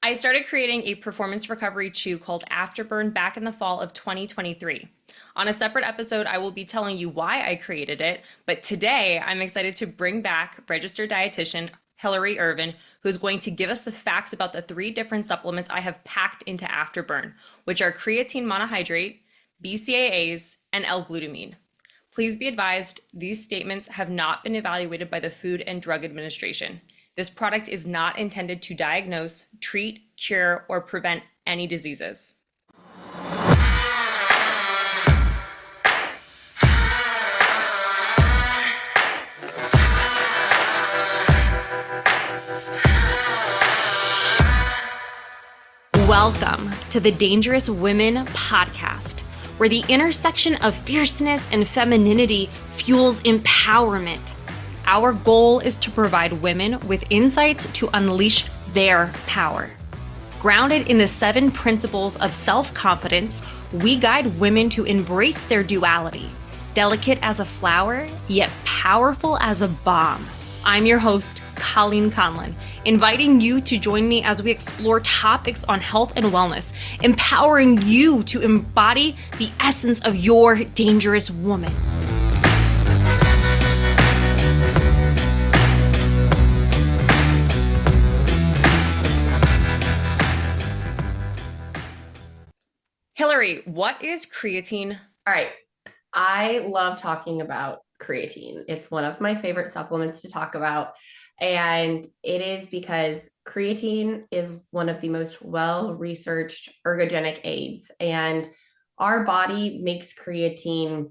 I started creating a performance recovery chew called Afterburn back in the fall of 2023. On a separate episode, I will be telling you why I created it, but today I'm excited to bring back registered dietitian Hillary Ervin, who's going to give us the facts about the three different supplements I have packed into Afterburn, which are creatine monohydrate, BCAAs, and L-glutamine. Please be advised, these statements have not been evaluated by the Food and Drug Administration. This product is not intended to diagnose, treat, cure, or prevent any diseases. Welcome to the Dangerous Women podcast, where the intersection of fierceness and femininity fuels empowerment. Our goal is to provide women with insights to unleash their power. Grounded in the 7 principles of self-confidence, we guide women to embrace their duality, delicate as a flower, yet powerful as a bomb. I'm your host, Colleen Conlon, inviting you to join me as we explore topics on health and wellness, empowering you to embody the essence of your dangerous woman. Hillary, what is creatine? All right. I love talking about creatine. It's one of my favorite supplements to talk about. And it is because creatine is one of the most well-researched ergogenic aids. And our body makes creatine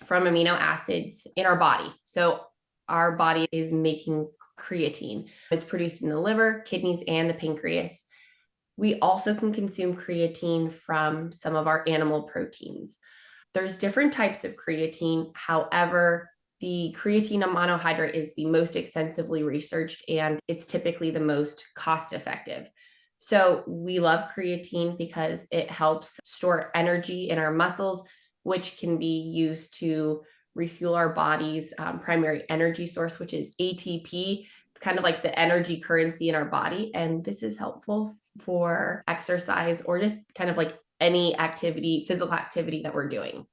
from amino acids in our body. So our body is making creatine. It's produced in the liver, kidneys, and the pancreas. We also can consume creatine from some of our animal proteins. There's different types of creatine. However, the creatine monohydrate is the most extensively researched, and it's typically the most cost effective. So we love creatine because it helps store energy in our muscles, which can be used to refuel our body's primary energy source, which is ATP. It's kind of like the energy currency in our body. And this is helpful for exercise or just kind of like any activity, physical activity that we're doing.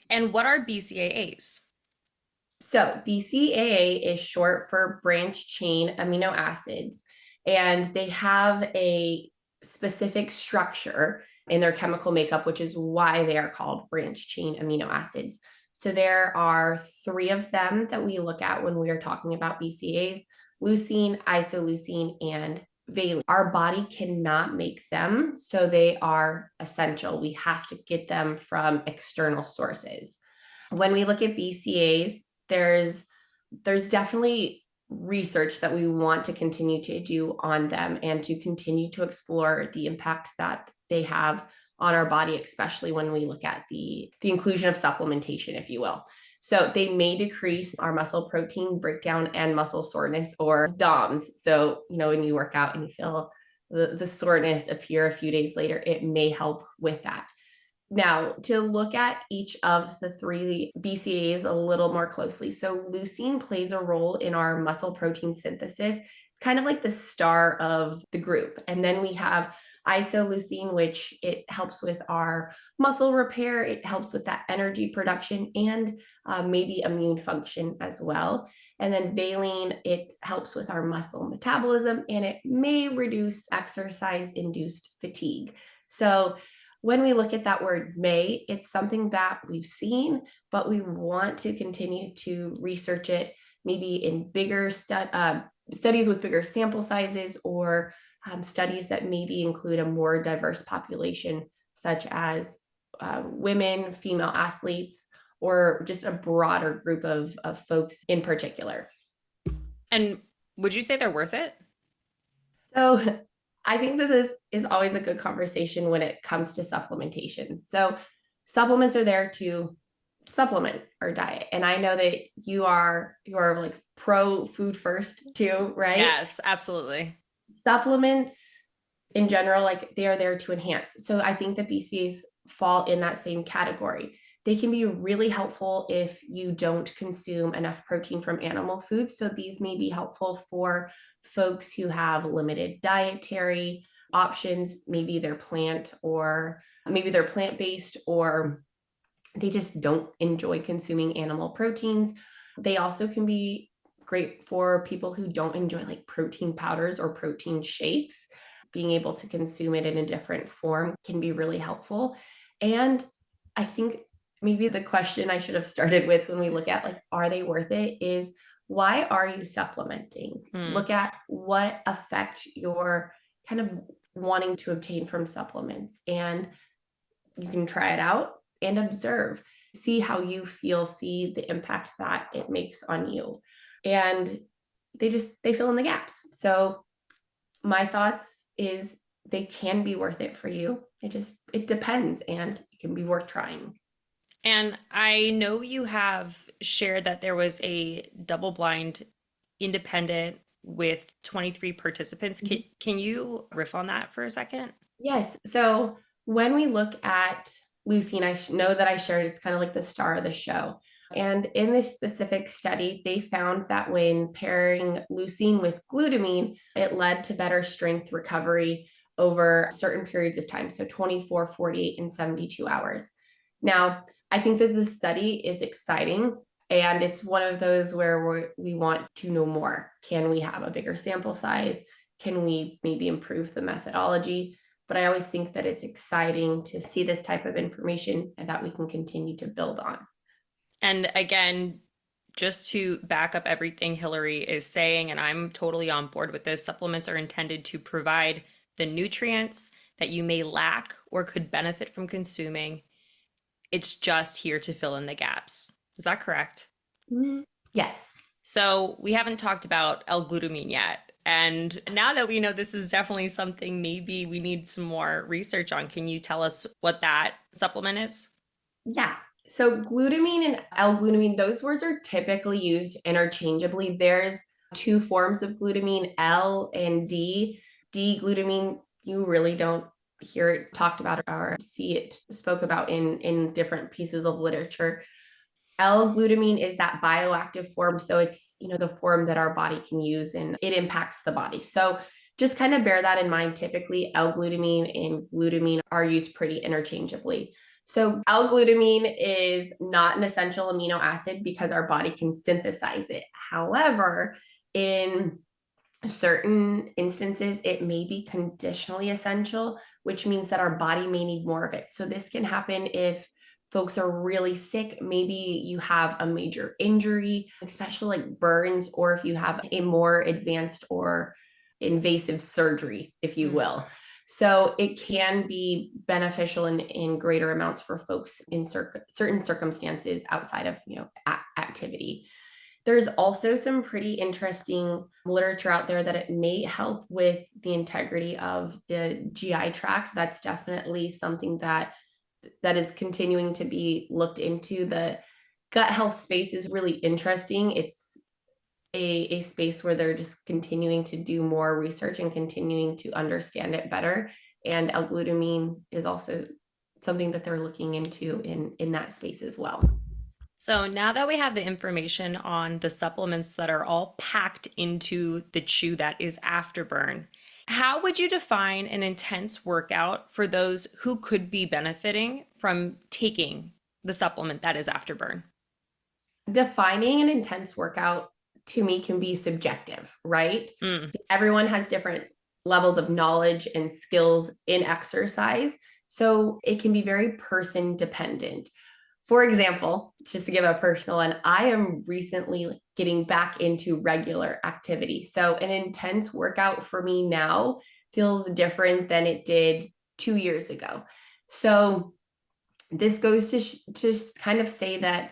And what are BCAAs? So BCAA is short for branched chain amino acids, and they have a specific structure in their chemical makeup, which is why they are called branched chain amino acids. So there are 3 of them that we look at when we are talking about BCAAs: leucine, isoleucine, and valine. Our body cannot make them, so they are essential. We have to get them from external sources. When we look at BCAAs, there's definitely research that we want to continue to do on them and to continue to explore the impact that they have on our body, especially when we look at the inclusion of supplementation, if you will. So they may decrease our muscle protein breakdown and muscle soreness, or DOMS. So, when you work out and you feel the soreness appear a few days later, it may help with that. Now, to look at each of the 3 BCAAs a little more closely. So leucine plays a role in our muscle protein synthesis. It's kind of like the star of the group. And then we have isoleucine, which it helps with our muscle repair. It helps with that energy production and maybe immune function as well. And then valine, it helps with our muscle metabolism, and it may reduce exercise-induced fatigue. So when we look at that word may, it's something that we've seen, but we want to continue to research it, maybe in bigger studies with bigger sample sizes, or studies that maybe include a more diverse population, such as women, female athletes, or just a broader group of folks in particular. And would you say they're worth it? So I think that this is always a good conversation when it comes to supplementation. So supplements are there to supplement our diet. And I know that you are like pro food first too, right? Yes, absolutely. Supplements in general, like they are there to enhance. So I think that BCAAs fall in that same category. They can be really helpful if you don't consume enough protein from animal foods. So these may be helpful for folks who have limited dietary options. Maybe they're plant-based, or they just don't enjoy consuming animal proteins. They also can be great for people who don't enjoy like protein powders or protein shakes. Being able to consume it in a different form can be really helpful. And I think maybe the question I should have started with when we look at like, are they worth it, is why are you supplementing? Look at what effect you're kind of wanting to obtain from supplements, and you can try it out and observe, see how you feel, see the impact that it makes on you. And they fill in the gaps. So my thoughts is they can be worth it for you. It depends, and it can be worth trying. And I know you have shared that there was a double-blind independent with 23 participants. Can you riff on that for a second? Yes. So when we look at leucine, know that I shared it's kind of like the star of the show. And in this specific study, they found that when pairing leucine with glutamine, it led to better strength recovery over certain periods of time. So 24, 48, and 72 hours. Now, I think that this study is exciting, and it's one of those where we want to know more. Can we have a bigger sample size? Can we maybe improve the methodology? But I always think that it's exciting to see this type of information and that we can continue to build on. And again, just to back up everything Hillary is saying, and I'm totally on board with this, supplements are intended to provide the nutrients that you may lack or could benefit from consuming. It's just here to fill in the gaps. Is that correct? Yes. So we haven't talked about L-glutamine yet. And now that we know this is definitely something maybe we need some more research on, can you tell us what that supplement is? Yeah. So glutamine and L-glutamine, those words are typically used interchangeably. There's two forms of glutamine, L and D. D-glutamine, you really don't hear it talked about or see it spoke about in different pieces of literature. L-glutamine is that bioactive form. So it's, the form that our body can use, and it impacts the body. So just kind of bear that in mind. Typically, L-glutamine and glutamine are used pretty interchangeably. So L-glutamine is not an essential amino acid because our body can synthesize it. However, in certain instances, it may be conditionally essential, which means that our body may need more of it. So this can happen if folks are really sick. Maybe you have a major injury, especially like burns, or if you have a more advanced or invasive surgery, if you will. So it can be beneficial in greater amounts for folks in certain circumstances outside of activity. There's also some pretty interesting literature out there that it may help with the integrity of the GI tract. That's definitely something that is continuing to be looked into. The gut health space is really interesting. It's a space where they're just continuing to do more research and continuing to understand it better. And L-glutamine is also something that they're looking into in that space as well. So now that we have the information on the supplements that are all packed into the chew that is Afterburn, how would you define an intense workout for those who could be benefiting from taking the supplement that is Afterburn? Defining an intense workout to me can be subjective, right? Everyone has different levels of knowledge and skills in exercise. So it can be very person dependent. For example, just to give a personal one, I am recently getting back into regular activity. So an intense workout for me now feels different than it did 2 years ago. So this goes to just kind of say that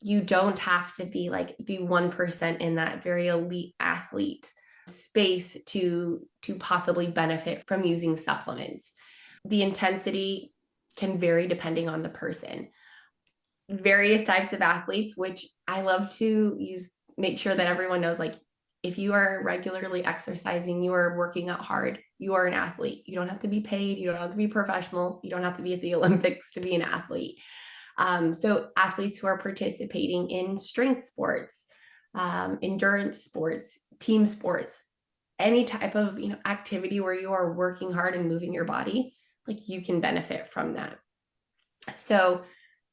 you don't have to be like the 1% in that very elite athlete space to possibly benefit from using supplements. The intensity can vary depending on the person. Various types of athletes, which I love to use, make sure that everyone knows, like, if you are regularly exercising, you are working out hard, you are an athlete. You don't have to be paid. You don't have to be professional. You don't have to be at the Olympics to be an athlete. So athletes who are participating in strength sports, endurance sports, team sports, any type of activity where you are working hard and moving your body, like you can benefit from that. So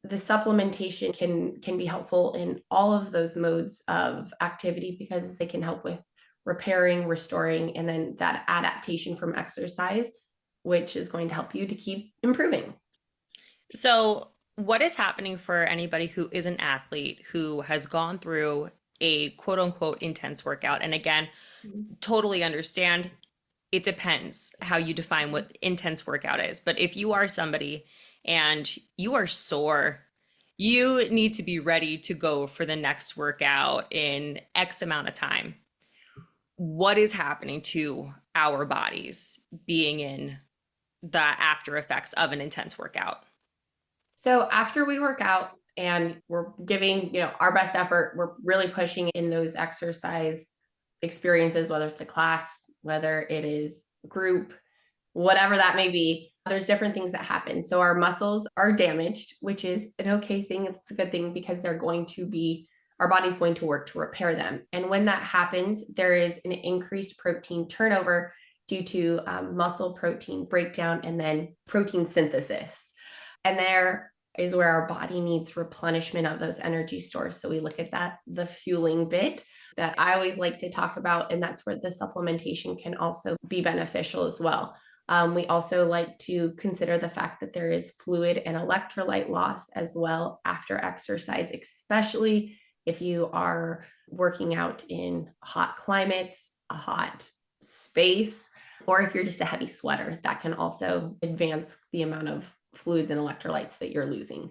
the supplementation can be helpful in all of those modes of activity because they can help with repairing, restoring, and then that adaptation from exercise, which is going to help you to keep improving. So, what is happening for anybody who is an athlete who has gone through a quote unquote intense workout? And again, totally understand it depends how you define what intense workout is. But if you are somebody and you are sore, you need to be ready to go for the next workout in X amount of time. What is happening to our bodies being in the after effects of an intense workout? So after we work out and we're giving, our best effort, we're really pushing in those exercise experiences, whether it's a class, whether it is group, whatever that may be, there's different things that happen. So our muscles are damaged, which is an okay thing. It's a good thing because our body's going to work to repair them. And when that happens, there is an increased protein turnover due to muscle protein breakdown and then protein synthesis. And there is where our body needs replenishment of those energy stores. So we look at that, the fueling bit that I always like to talk about. And that's where the supplementation can also be beneficial as well. We also like to consider the fact that there is fluid and electrolyte loss as well after exercise, especially if you are working out in hot climates, a hot space, or if you're just a heavy sweater, that can also advance the amount of fluids and electrolytes that you're losing.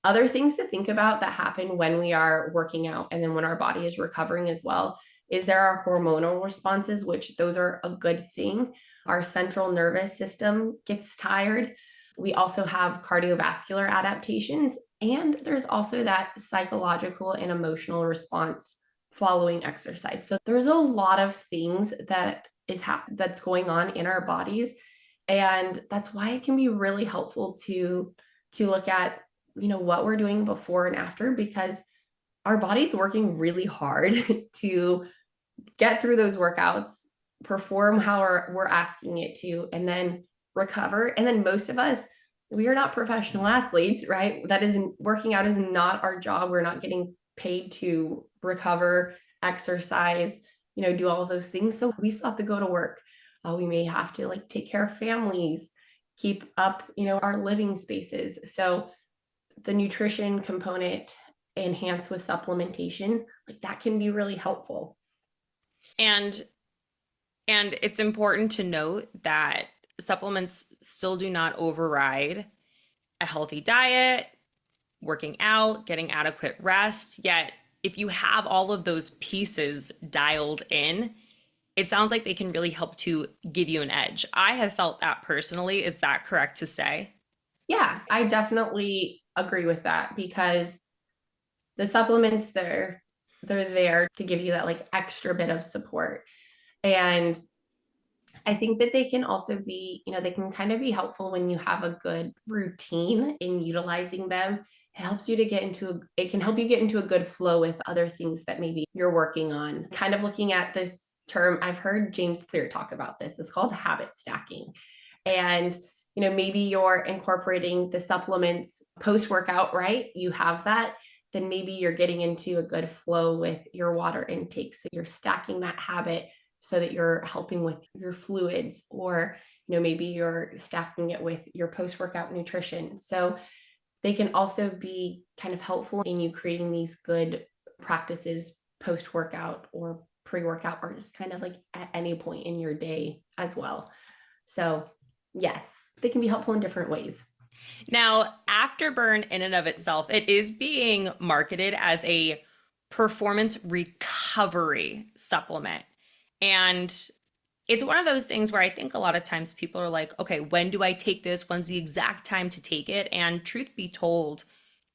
Other things to think about that happen when we are working out and then when our body is recovering as well is there are hormonal responses, which those are a good thing. Our central nervous system gets tired. We also have cardiovascular adaptations, and there's also that psychological and emotional response following exercise. So there's a lot of things that's going on in our bodies, and that's why it can be really helpful to look at what we're doing before and after, because our body's working really hard to get through those workouts, perform how we're asking it to, and then recover. And then most of us, we are not professional athletes, right? Working out is not our job. We're not getting paid to recover, exercise, do all of those things. So we still have to go to work. We may have to take care of families, keep up, our living spaces. So the nutrition component enhanced with supplementation, that can be really helpful. And it's important to note that supplements still do not override a healthy diet, working out, getting adequate rest. Yet, if you have all of those pieces dialed in, it sounds like they can really help to give you an edge. I have felt that personally. Is that correct to say? Yeah, I definitely agree with that because the supplements they're there to give you that extra bit of support. And I think that they can also be, they can kind of be helpful when you have a good routine in utilizing them. It can help you get into a good flow with other things that maybe you're working on. Kind of looking at this term, I've heard James Clear talk about this. It's called habit stacking. And maybe you're incorporating the supplements post-workout, right? You have that, then maybe you're getting into a good flow with your water intake. So you're stacking that habit so that you're helping with your fluids, or maybe you're stacking it with your post-workout nutrition. So they can also be kind of helpful in you creating these good practices post-workout or pre-workout, or just kind of at any point in your day as well. So yes, they can be helpful in different ways. Now, Afterburn in and of itself, it is being marketed as a performance recovery supplement. And it's one of those things where I think a lot of times people are like, okay, when do I take this? When's the exact time to take it? And truth be told,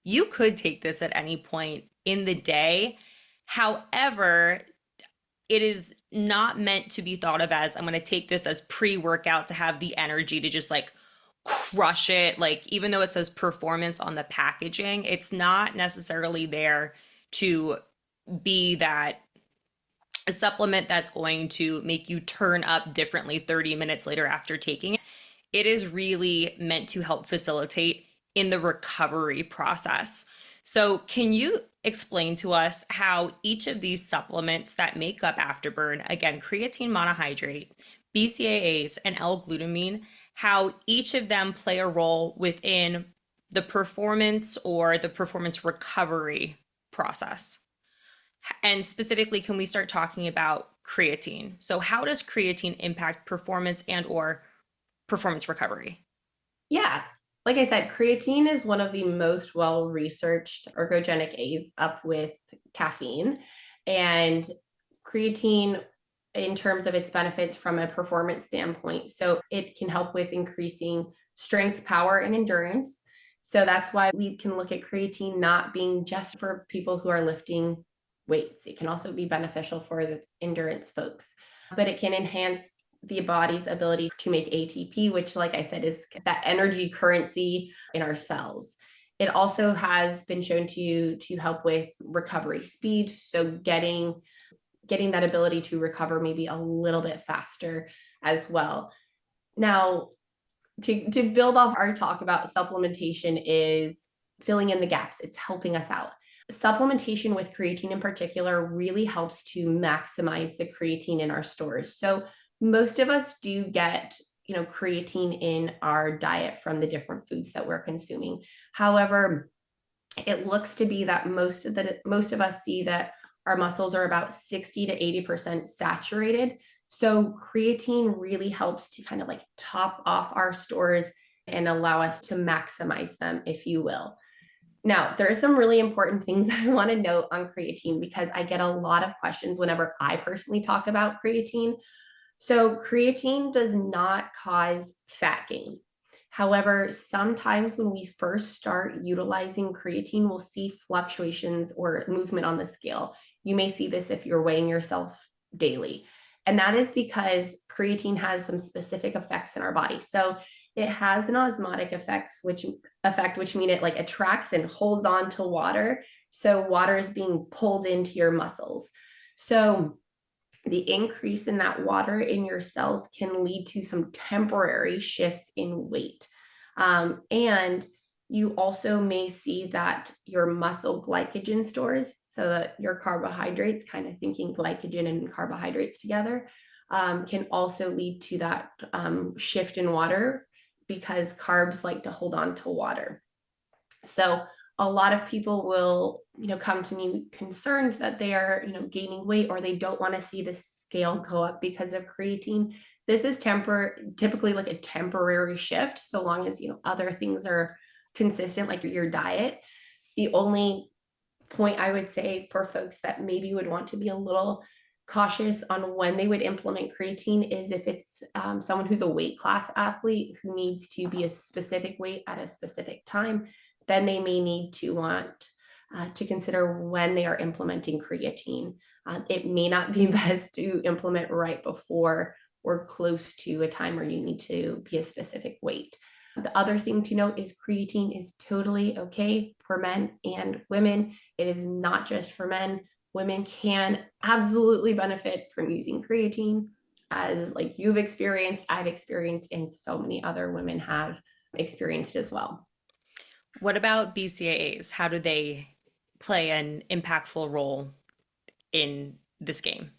you could take this at any point in the day. However, it is not meant to be thought of as I'm going to take this as pre-workout to have the energy to just crush it. Like, even though it says performance on the packaging, it's not necessarily there to be that a supplement that's going to make you turn up differently 30 minutes later after taking it. It is really meant to help facilitate in the recovery process. So, can you explain to us how each of these supplements that make up Afterburn, again, creatine monohydrate, BCAAs, and L-glutamine, how each of them play a role within the performance or the performance recovery process? And specifically, can we start talking about creatine? So, how does creatine impact performance and or performance recovery? Yeah. Like I said, creatine is one of the most well-researched ergogenic aids up with caffeine. And creatine, in terms of its benefits from a performance standpoint, so it can help with increasing strength, power, and endurance. So that's why we can look at creatine not being just for people who are lifting weights. It can also be beneficial for the endurance folks, but it can enhance the body's ability to make ATP, which, like I said, is that energy currency in our cells. It also has been shown to help with recovery speed, so getting that ability to recover maybe a little bit faster as well. Now, to build off our talk about supplementation is filling in the gaps. It's helping us out. Supplementation with creatine in particular really helps to maximize the creatine in our stores. So most of us do get creatine in our diet from the different foods that we're consuming. However, it looks to be that most of us see that our muscles are about 60 to 80% saturated. So creatine really helps to kind of like top off our stores and allow us to maximize them, if you will. Now, there are some really important things that I want to note on creatine because I get a lot of questions whenever I personally talk about creatine. So creatine does not cause fat gain. However, sometimes when we first start utilizing creatine, we'll see fluctuations or movement on the scale. You may see this if you're weighing yourself daily. And that is because creatine has some specific effects in our body. So it has an osmotic effect, which mean it like attracts and holds on to water. So water is being pulled into your muscles. So the increase in that water in your cells can lead to some temporary shifts in weight. And you also may see that your muscle glycogen stores, so that your carbohydrates, kind of thinking glycogen and carbohydrates together, can also lead to that shift in water because carbs like to hold on to water. So a lot of people will, come to me concerned that they are, gaining weight or they don't want to see the scale go up because of creatine. This is typically like a temporary shift, so long as, other things are consistent, like your diet. The only point I would say for folks that maybe would want to be a little cautious on when they would implement creatine is if it's someone who's a weight class athlete who needs to be a specific weight at a specific time, then they may need to want to consider when they are implementing creatine. It may not be best to implement right before or close to a time where you need to be a specific weight. The other thing to note is creatine is totally okay for men and women. It is not just for men. Women can absolutely benefit from using creatine, as like you've experienced, I've experienced, and so many other women have experienced as well. What about BCAAs? How do they play an impactful role in this game?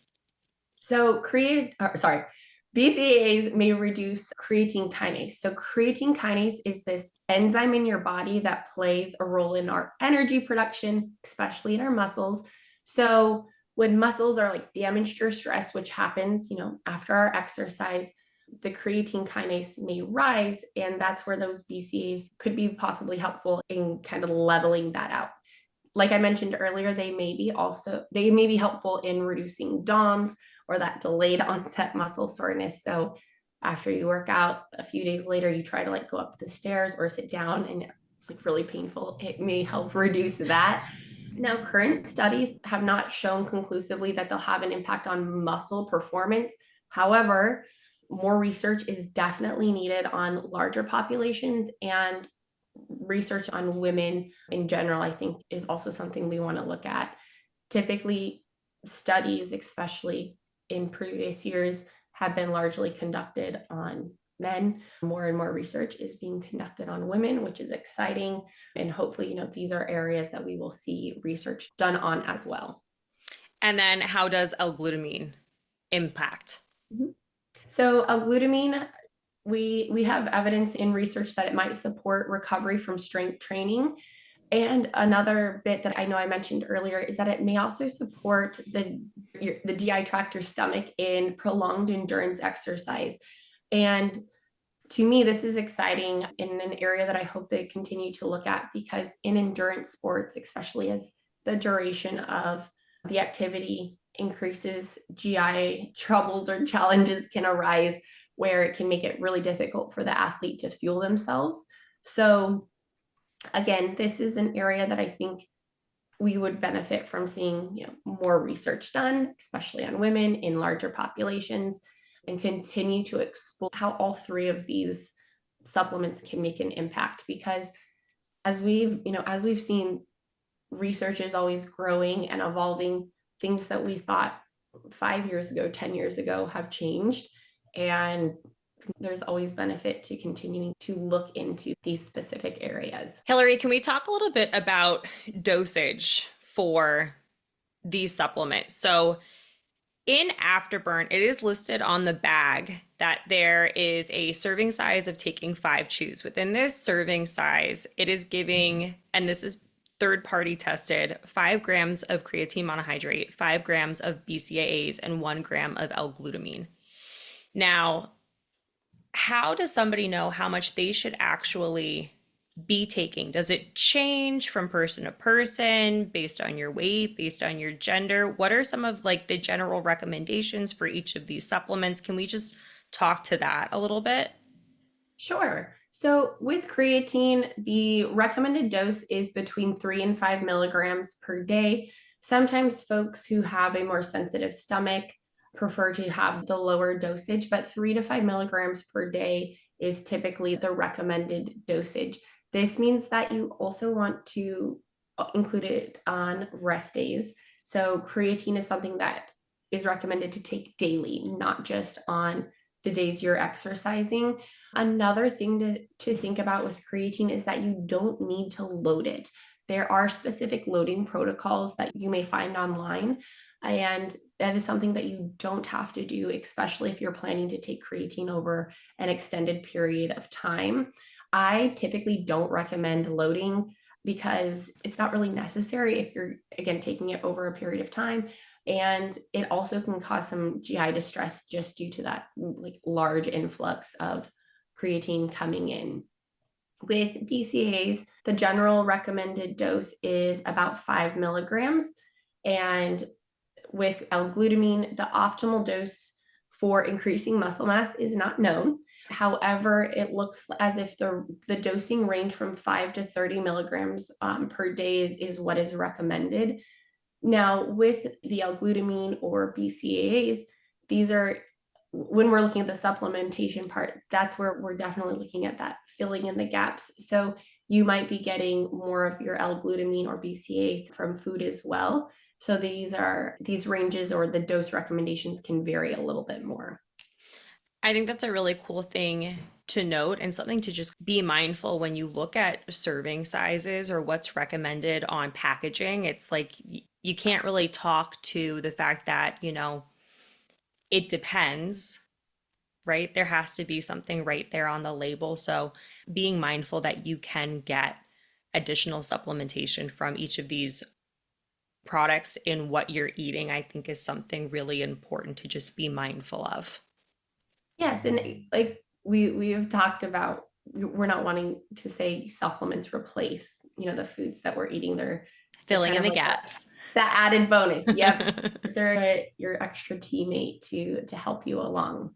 So BCAAs may reduce creatine kinase. So creatine kinase is this enzyme in your body that plays a role in our energy production, especially in our muscles. So when muscles are like damaged or stressed, which happens, after our exercise, the creatine kinase may rise, and that's where those BCAAs could be possibly helpful in kind of leveling that out. Like I mentioned earlier, they may be helpful in reducing DOMS or that delayed onset muscle soreness. So after you work out, a few days later, you try to like go up the stairs or sit down and it's like really painful. It may help reduce that. Now, current studies have not shown conclusively that they'll have an impact on muscle performance. However, more research is definitely needed on larger populations, and research on women in general, I think, is also something we want to look at. Typically, studies, especially in previous years, have been largely conducted on men. More and more research is being conducted on women, which is exciting. And hopefully, these are areas that we will see research done on as well. And then how does L-glutamine impact? So L-glutamine, we have evidence in research that it might support recovery from strength training. And another bit that I know I mentioned earlier is that it may also support the GI tract, your stomach, in prolonged endurance exercise. And to me, this is exciting in an area that I hope they continue to look at, because in endurance sports, especially as the duration of the activity increases, GI troubles or challenges can arise where it can make it really difficult for the athlete to fuel themselves. So again, this is an area that I think we would benefit from seeing, more research done, especially on women in larger populations, and continue to explore how all three of these supplements can make an impact. Because as we've seen, research is always growing and evolving. Things that we thought 5 years ago, 10 years ago have changed. And there's always benefit to continuing to look into these specific areas. Hillary, can we talk a little bit about dosage for these supplements? So in Afterburn, it is listed on the bag that there is a serving size of taking 5 chews. Within this serving size, it is giving, and this is third-party tested, 5 grams of creatine monohydrate, 5 grams of BCAAs, and 1 gram of L-glutamine. Now, how does somebody know how much they should actually be taking? Does it change from person to person based on your weight, based on your gender? What are some of the general recommendations for each of these supplements? Can we just talk to that a little bit? Sure. So with creatine, the recommended dose is between 3 and 5 milligrams per day. Sometimes folks who have a more sensitive stomach prefer to have the lower dosage, but 3 to 5 milligrams per day is typically the recommended dosage. This means that you also want to include it on rest days. So creatine is something that is recommended to take daily, not just on the days you're exercising. Another thing to think about with creatine is that you don't need to load it. There are specific loading protocols that you may find online, and that is something that you don't have to do, especially if you're planning to take creatine over an extended period of time. I typically don't recommend loading because it's not really necessary if you're, again, taking it over a period of time. And it also can cause some GI distress just due to that large influx of creatine coming in. With BCAAs, the general recommended dose is about 5 milligrams. And with L-glutamine, the optimal dose for increasing muscle mass is not known. However, it looks as if the dosing range from 5 to 30 milligrams per day is what is recommended. Now, with the L-glutamine or BCAAs, these are, when we're looking at the supplementation part, that's where we're definitely looking at that filling in the gaps. So you might be getting more of your L-glutamine or BCAAs from food as well. So these ranges or the dose recommendations can vary a little bit more. I think that's a really cool thing to note and something to just be mindful when you look at serving sizes or what's recommended on packaging. It's like you can't really talk to the fact that, it depends, right? There has to be something right there on the label. So being mindful that you can get additional supplementation from each of these products in what you're eating, I think is something really important to just be mindful of. Yes, and we have talked about, we're not wanting to say supplements replace, the foods that we're eating. They're filling in the gaps. That added bonus. Yep. They're your extra teammate to help you along.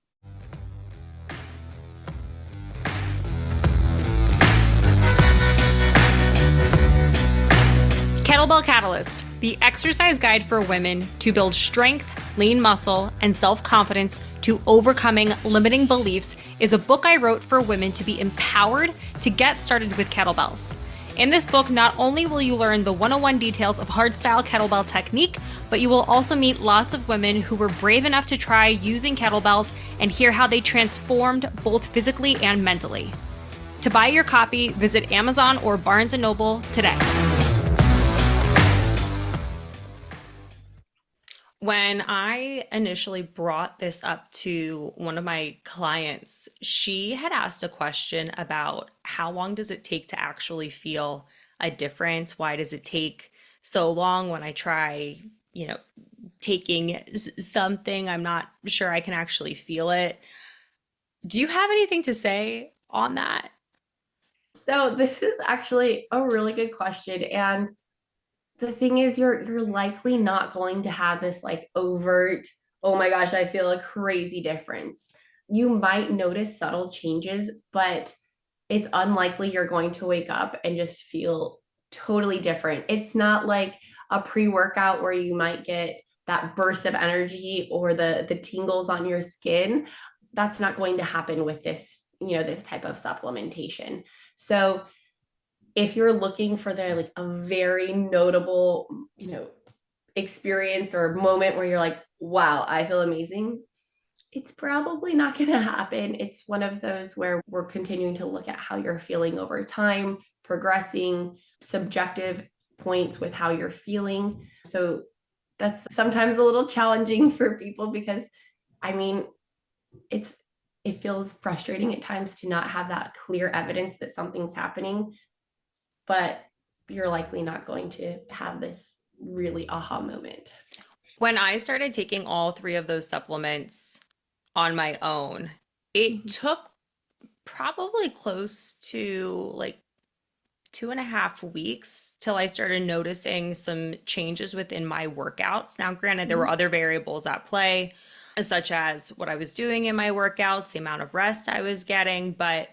Kettlebell Catalyst, the exercise guide for women to build strength, Lean Muscle, and Self-Confidence to Overcoming Limiting Beliefs is a book I wrote for women to be empowered to get started with kettlebells. In this book, not only will you learn the 101 details of hardstyle kettlebell technique, but you will also meet lots of women who were brave enough to try using kettlebells and hear how they transformed both physically and mentally. To buy your copy, visit Amazon or Barnes & Noble today. When I initially brought this up to one of my clients, she had asked a question about how long does it take to actually feel a difference? Why does it take so long when I try, taking something? I'm not sure I can actually feel it. Do you have anything to say on that? So this is actually a really good question. And the thing is, you're likely not going to have this like overt, oh my gosh, I feel a crazy difference. You might notice subtle changes, but it's unlikely you're going to wake up and just feel totally different. It's not like a pre-workout where you might get that burst of energy or the tingles on your skin. That's not going to happen with this type of supplementation. So if you're looking for the like a very notable, experience or moment where you're like, wow, I feel amazing, it's probably not going to happen. It's one of those where we're continuing to look at how you're feeling over time, progressing, subjective points with how you're feeling. So that's sometimes a little challenging for people because I mean, it's it feels frustrating at times to not have that clear evidence that something's happening, but you're likely not going to have this really aha moment. When I started taking all three of those supplements on my own, it took probably close to like 2.5 weeks till I started noticing some changes within my workouts. Now, granted, there were other variables at play, such as what I was doing in my workouts, the amount of rest I was getting, but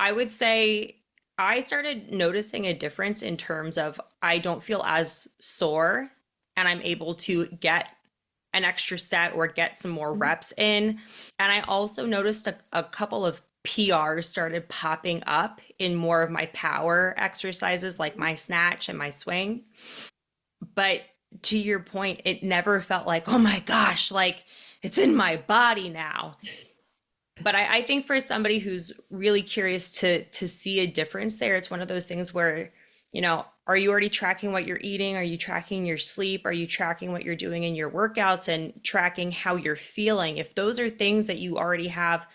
I would say I started noticing a difference in terms of I don't feel as sore and I'm able to get an extra set or get some more reps in. And I also noticed a couple of PRs started popping up in more of my power exercises like my snatch and my swing. But to your point, it never felt like, oh my gosh, like it's in my body now. But I think for somebody who's really curious to see a difference there, it's one of those things where, are you already tracking what you're eating? Are you tracking your sleep? Are you tracking what you're doing in your workouts and tracking how you're feeling? If those are things that you already have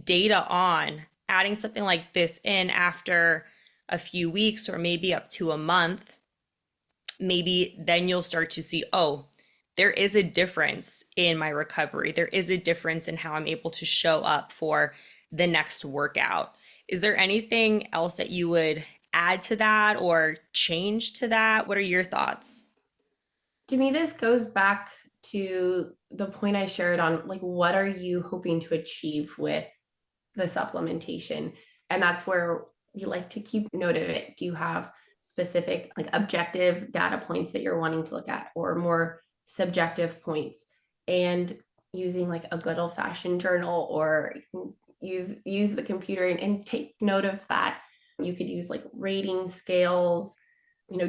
data on, adding something like this in after a few weeks or maybe up to a month, maybe then you'll start to see, oh, there is a difference in my recovery. There is a difference in how I'm able to show up for the next workout. Is there anything else that you would add to that or change to that? What are your thoughts? To me, this goes back to the point I shared on like, what are you hoping to achieve with the supplementation? And that's where we like to keep note of it. Do you have specific, like, objective data points that you're wanting to look at, or more subjective points? And using like a good old fashioned journal, or use the computer and take note of that. You could use like rating scales,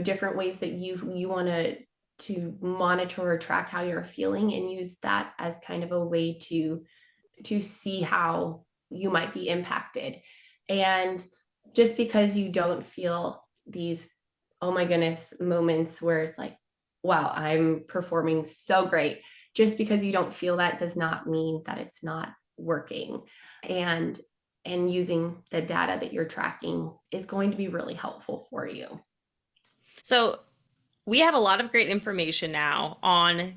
different ways that you want to monitor or track how you're feeling, and use that as kind of a way to see how you might be impacted. And just because you don't feel these oh my goodness moments where it's like, wow, I'm performing so great, just because you don't feel that does not mean that it's not working. And using the data that you're tracking is going to be really helpful for you. So, we have a lot of great information now on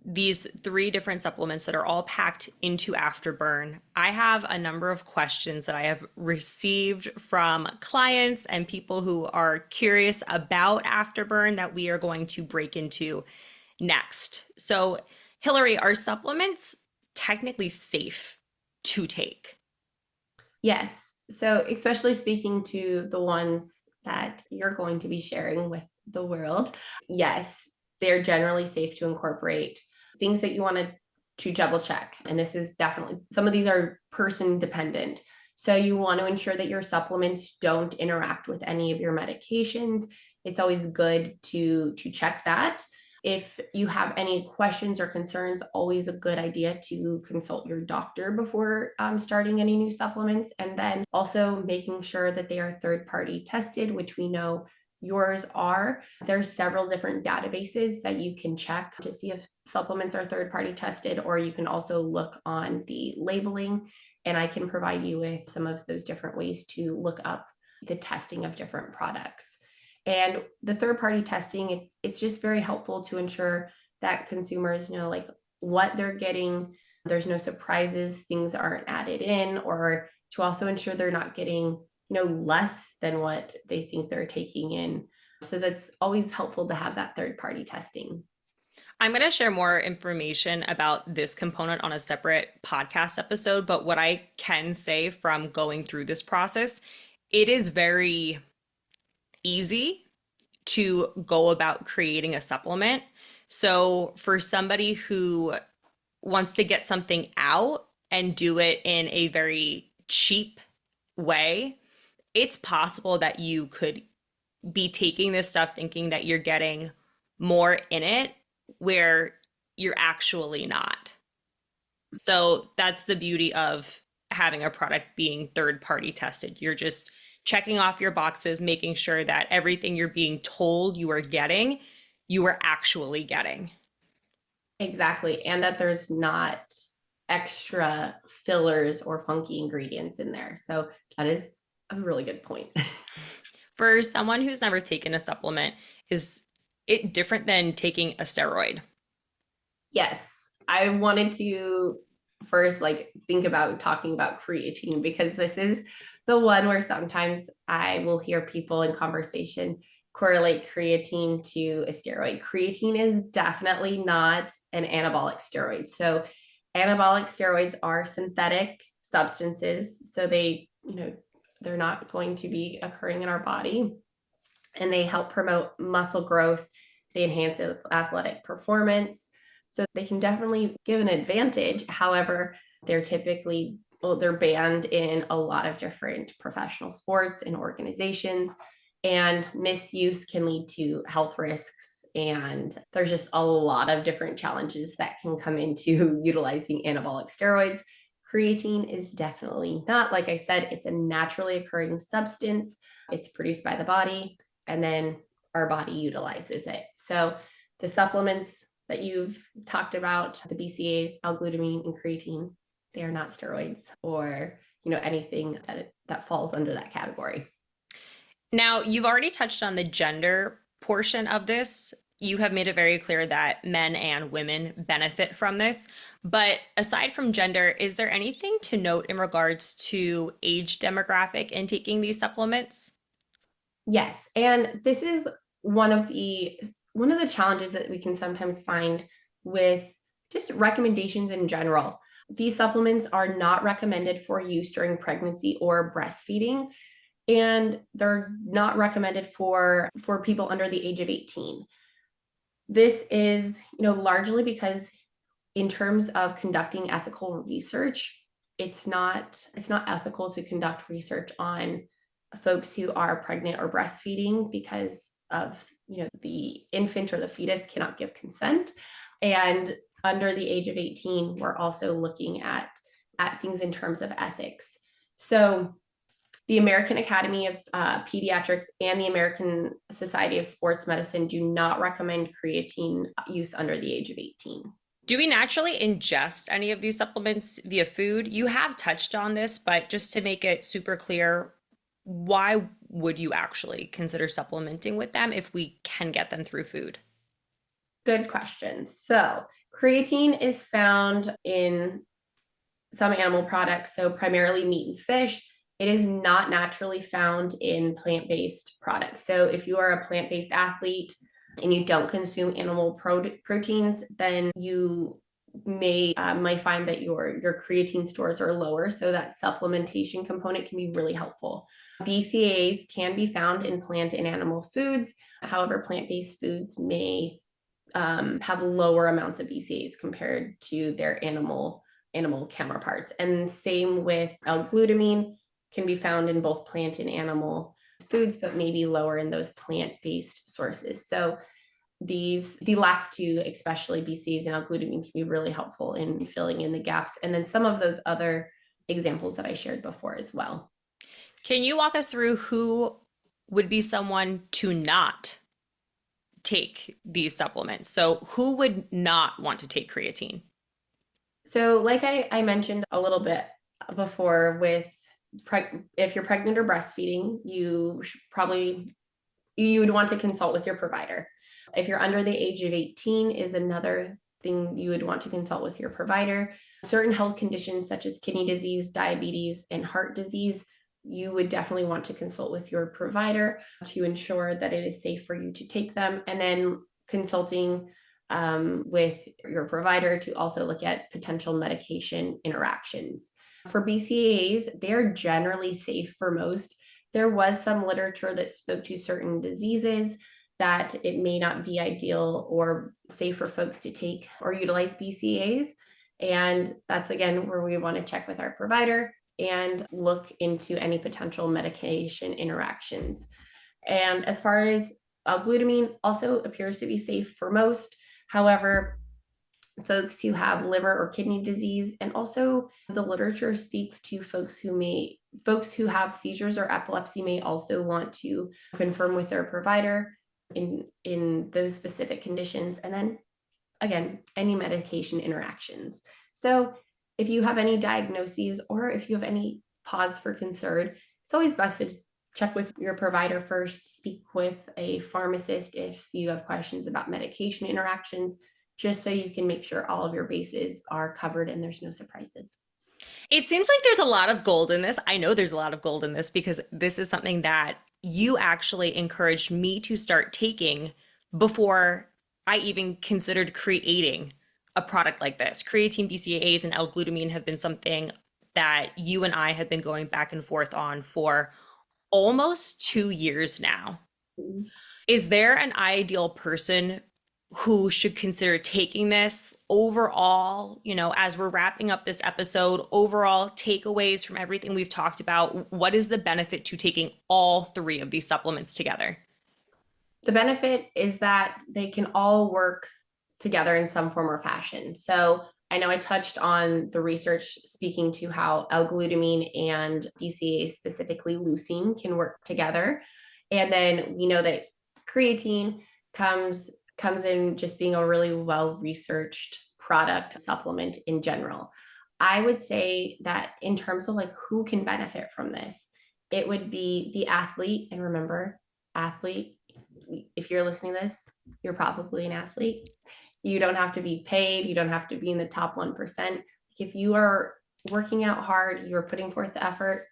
these three different supplements that are all packed into Afterburn. I have a number of questions that I have received from clients and people who are curious about Afterburn that we are going to break into next. So, Hillary, are supplements technically safe to take? Yes. So, especially speaking to the ones that you're going to be sharing with the world, yes, they're generally safe to incorporate. things that you want to double check. And this is definitely, some of these are person dependent. So you want to ensure that your supplements don't interact with any of your medications. It's always good to check that. If you have any questions or concerns, always a good idea to consult your doctor before starting any new supplements. And then also making sure that they are third-party tested, which we know yours are. There's several different databases that you can check to see if supplements are third-party tested, or you can also look on the labeling, and I can provide you with some of those different ways to look up the testing of different products. And the third-party testing, it's just very helpful to ensure that consumers know like what they're getting. There's no surprises, things aren't added in, or to also ensure they're not getting less than what they think they're taking in. So that's always helpful to have that third-party testing. I'm going to share more information about this component on a separate podcast episode, but what I can say from going through this process, it is very easy to go about creating a supplement. So for somebody who wants to get something out and do it in a very cheap way, it's possible that you could be taking this stuff thinking that you're getting more in it where you're actually not. So that's the beauty of having a product being third party tested. You're just checking off your boxes, making sure that everything you're being told you are getting, you are actually getting. Exactly. And that there's not extra fillers or funky ingredients in there. So that is a really good point. For someone who's never taken a supplement, is it different than taking a steroid? Yes. I wanted to first think about talking about creatine, because this is the one where sometimes I will hear people in conversation correlate creatine to a steroid. Creatine is definitely not an anabolic steroid. So anabolic steroids are synthetic substances. So they're not going to be occurring in our body, and they help promote muscle growth. They enhance athletic performance. So they can definitely give an advantage. However, they're banned in a lot of different professional sports and organizations, and misuse can lead to health risks. And there's just a lot of different challenges that can come into utilizing anabolic steroids. Creatine is definitely not. Like I said, it's a naturally occurring substance. It's produced by the body, and then our body utilizes it. So the supplements that you've talked about, the BCAAs, L-Glutamine, and creatine, they are not steroids or anything that falls under that category. Now, you've already touched on the gender portion of this. You have made it very clear that men and women benefit from this. But aside from gender, is there anything to note in regards to age demographic in taking these supplements? Yes, and this is one of the challenges that we can sometimes find with just recommendations in general. These supplements are not recommended for use during pregnancy or breastfeeding, and they're not recommended for people under the age of 18. This is, largely because in terms of conducting ethical research, it's not ethical to conduct research on folks who are pregnant or breastfeeding, because of the infant or the fetus cannot give consent. And under the age of 18, we're also looking at things in terms of ethics. So the American Academy of Pediatrics and the American Society of Sports Medicine do not recommend creatine use under the age of 18. Do we naturally ingest any of these supplements via food? You have touched on this, but just to make it super clear, why would you actually consider supplementing with them if we can get them through food? Good question. So creatine is found in some animal products, so primarily meat and fish. It is not naturally found in plant-based products. So if you are a plant-based athlete and you don't consume animal proteins, then you might find that your creatine stores are lower. So that supplementation component can be really helpful. BCAAs can be found in plant and animal foods. However, plant-based foods may have lower amounts of BCAAs compared to their animal counterparts. And same with L-glutamine, can be found in both plant and animal foods, but maybe lower in those plant-based sources. So the last two, especially BCAAs and L-glutamine, can be really helpful in filling in the gaps. And then some of those other examples that I shared before as well. Can you walk us through who would be someone to not take these supplements? So who would not want to take creatine? So like I mentioned a little bit before, with if you're pregnant or breastfeeding, you would want to consult with your provider. If you're under the age of 18 is another thing you would want to consult with your provider. Certain health conditions such as kidney disease, diabetes, and heart disease, you would definitely want to consult with your provider to ensure that it is safe for you to take them. And then consulting with your provider to also look at potential medication interactions. For BCAAs, they're generally safe for most. There was some literature that spoke to certain diseases that it may not be ideal or safe for folks to take or utilize BCAAs. And that's, again, where we want to check with our provider and look into any potential medication interactions. And as far as glutamine, also appears to be safe for most. However, folks who have liver or kidney disease, and also the literature speaks to folks who have seizures or epilepsy may also want to confirm with their provider in those specific conditions. And then again, any medication interactions. So if you have any diagnoses or if you have any pause for concern, it's always best to check with your provider first, speak with a pharmacist if you have questions about medication interactions, just so you can make sure all of your bases are covered and there's no surprises. It seems like there's a lot of gold in this. I know there's a lot of gold in this because this is something that you actually encouraged me to start taking before I even considered creating a product like this. Creatine, BCAAs, and L-glutamine have been something that you and I have been going back and forth on for almost 2 years now. Is there an ideal person who should consider taking this overall, as we're wrapping up this episode, overall takeaways from everything we've talked about? What is the benefit to taking all three of these supplements together? The benefit is that they can all work together in some form or fashion. So I know I touched on the research speaking to how L-glutamine and BCAA, specifically leucine, can work together. And then we know that creatine comes in just being a really well-researched product supplement in general. I would say that in terms of like who can benefit from this, it would be the athlete. And remember, athlete, if you're listening to this, you're probably an athlete. You don't have to be paid. You don't have to be in the top 1%. If you are working out hard, you're putting forth the effort,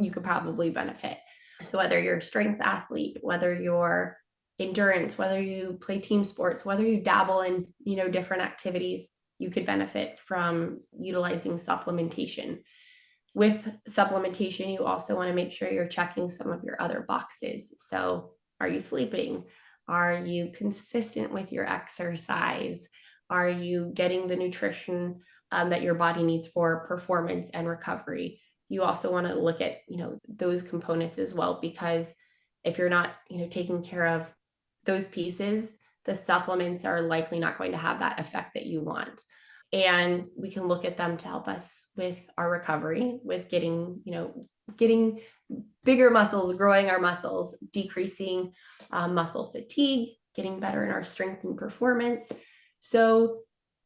you could probably benefit. So whether you're a strength athlete, whether you're endurance, whether you play team sports, whether you dabble in, different activities, you could benefit from utilizing supplementation. With supplementation, you also want to make sure you're checking some of your other boxes. So are you sleeping? Are you consistent with your exercise? Are you getting the nutrition that your body needs for performance and recovery? You also want to look at, those components as well, because if you're not, taking care of those pieces, the supplements are likely not going to have that effect that you want. And we can look at them to help us with our recovery, with getting bigger muscles, growing our muscles, decreasing muscle fatigue, getting better in our strength and performance. So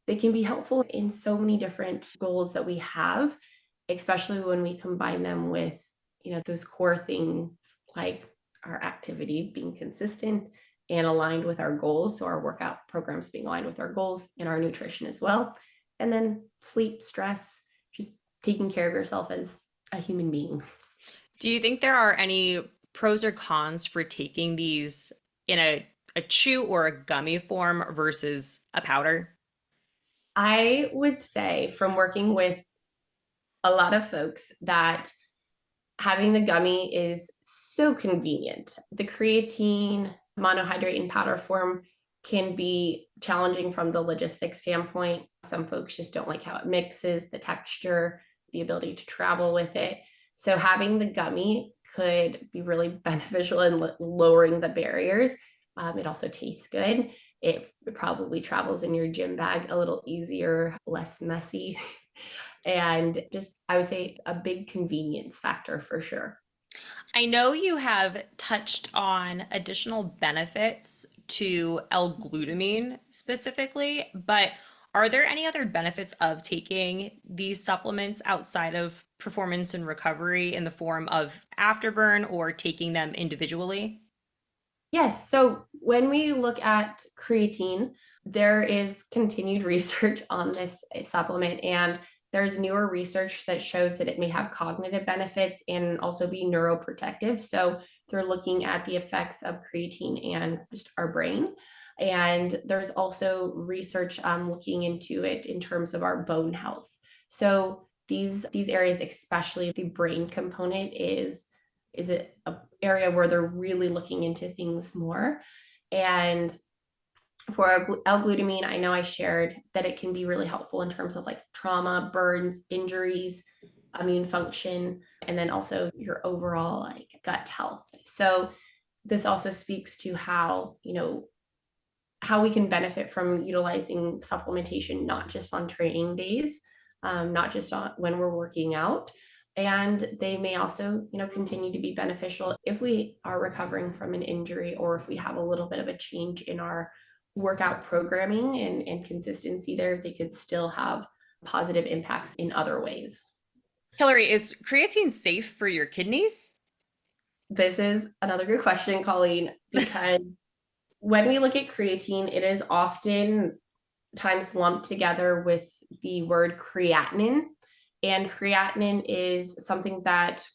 they can be helpful in so many different goals that we have, especially when we combine them with, those core things like our activity being consistent and aligned with our goals. So our workout programs being aligned with our goals, and our nutrition as well. And then sleep, stress, just taking care of yourself as a human being. Do you think there are any pros or cons for taking these in a chew or a gummy form versus a powder? I would say, from working with a lot of folks, that having the gummy is so convenient. The creatine monohydrate in powder form can be challenging from the logistics standpoint. Some folks just don't like how it mixes, the texture, the ability to travel with it. So having the gummy could be really beneficial in lowering the barriers. It also tastes good. It probably travels in your gym bag a little easier, less messy, and just, I would say, a big convenience factor for sure. I know you have touched on additional benefits to L-glutamine specifically, but are there any other benefits of taking these supplements outside of performance and recovery in the form of afterburn or taking them individually? Yes. So when we look at creatine, there is continued research on this supplement, and there's newer research that shows that it may have cognitive benefits and also be neuroprotective. So they're looking at the effects of creatine and just our brain. And there's also research looking into it in terms of our bone health. So these areas, especially the brain component, is it a area where they're really looking into things more. And for L-glutamine, I know I shared that it can be really helpful in terms of like trauma, burns, injuries, immune function, and then also your overall like gut health. So this also speaks to how, how we can benefit from utilizing supplementation, not just on training days, not just on when we're working out. And they may also, continue to be beneficial if we are recovering from an injury, or if we have a little bit of a change in our workout programming and consistency there, they could still have positive impacts in other ways. Hillary, is creatine safe for your kidneys? This is another good question, Colleen, because when we look at creatine, it is often times lumped together with the word creatinine. And creatinine is something that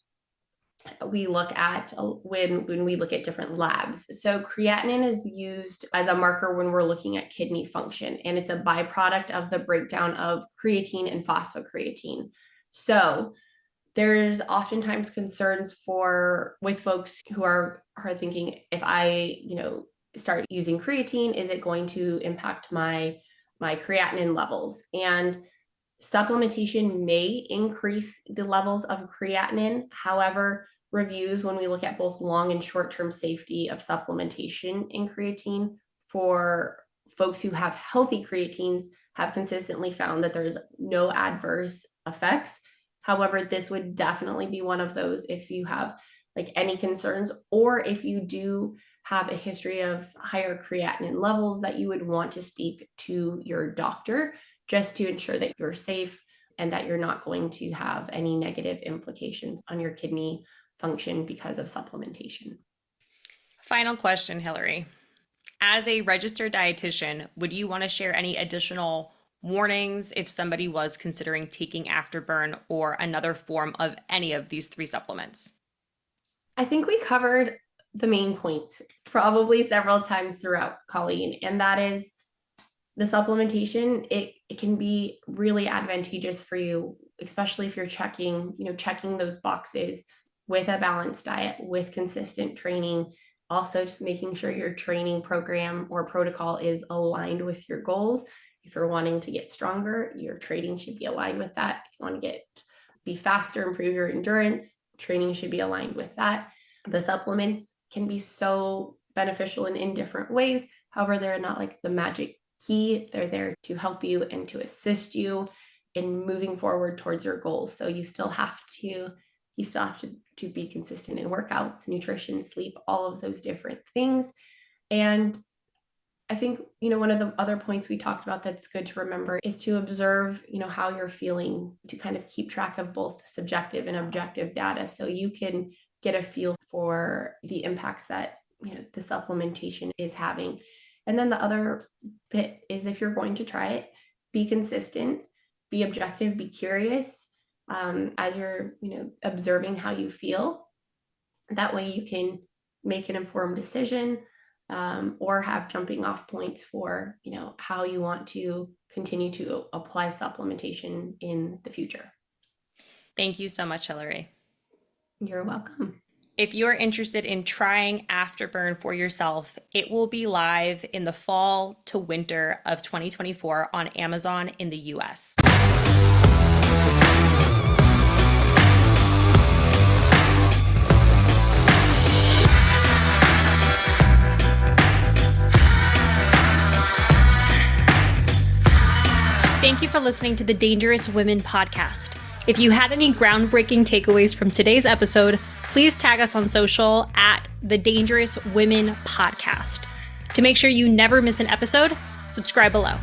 we look at when we look at different labs. So creatinine is used as a marker when we're looking at kidney function, and it's a byproduct of the breakdown of creatine and phosphocreatine. So there's oftentimes concerns with folks who are thinking, if I, start using creatine, is it going to impact my creatinine levels? And supplementation may increase the levels of creatinine. However, reviews, when we look at both long and short-term safety of supplementation in creatine for folks who have healthy creatines, have consistently found that there's no adverse effects. However, this would definitely be one of those if you have like any concerns, or if you do have a history of higher creatinine levels, that you would want to speak to your doctor just to ensure that you're safe and that you're not going to have any negative implications on your kidney function because of supplementation. Final question, Hillary. As a registered dietitian, would you want to share any additional warnings if somebody was considering taking Afterburn or another form of any of these three supplements? I think we covered the main points probably several times throughout, Colleen, and that is the supplementation. It can be really advantageous for you, especially if you're checking those boxes with a balanced diet, with consistent training. Also, just making sure your training program or protocol is aligned with your goals. If you're wanting to get stronger, your training should be aligned with that. If you want to be faster, improve your endurance, training should be aligned with that. The supplements can be so beneficial in different ways. However, they're not like the magic key. They're there to help you and to assist you in moving forward towards your goals. So you still have to be consistent in workouts, nutrition, sleep, all of those different things. And I think, one of the other points we talked about that's good to remember is to observe, how you're feeling, to kind of keep track of both subjective and objective data so you can get a feel for the impacts that, the supplementation is having. And then the other bit is, if you're going to try it, be consistent, be objective, be curious, as you're, observing how you feel. That way you can make an informed decision, or have jumping off points for, how you want to continue to apply supplementation in the future. Thank you so much, Hillary. You're welcome. If you're interested in trying Afterburn for yourself, it will be live in the fall to winter of 2024 on Amazon in the US. Thank you for listening to the Dangerous Women podcast. If you had any groundbreaking takeaways from today's episode, please tag us on social at the Dangerous Women podcast. To make sure you never miss an episode, subscribe below.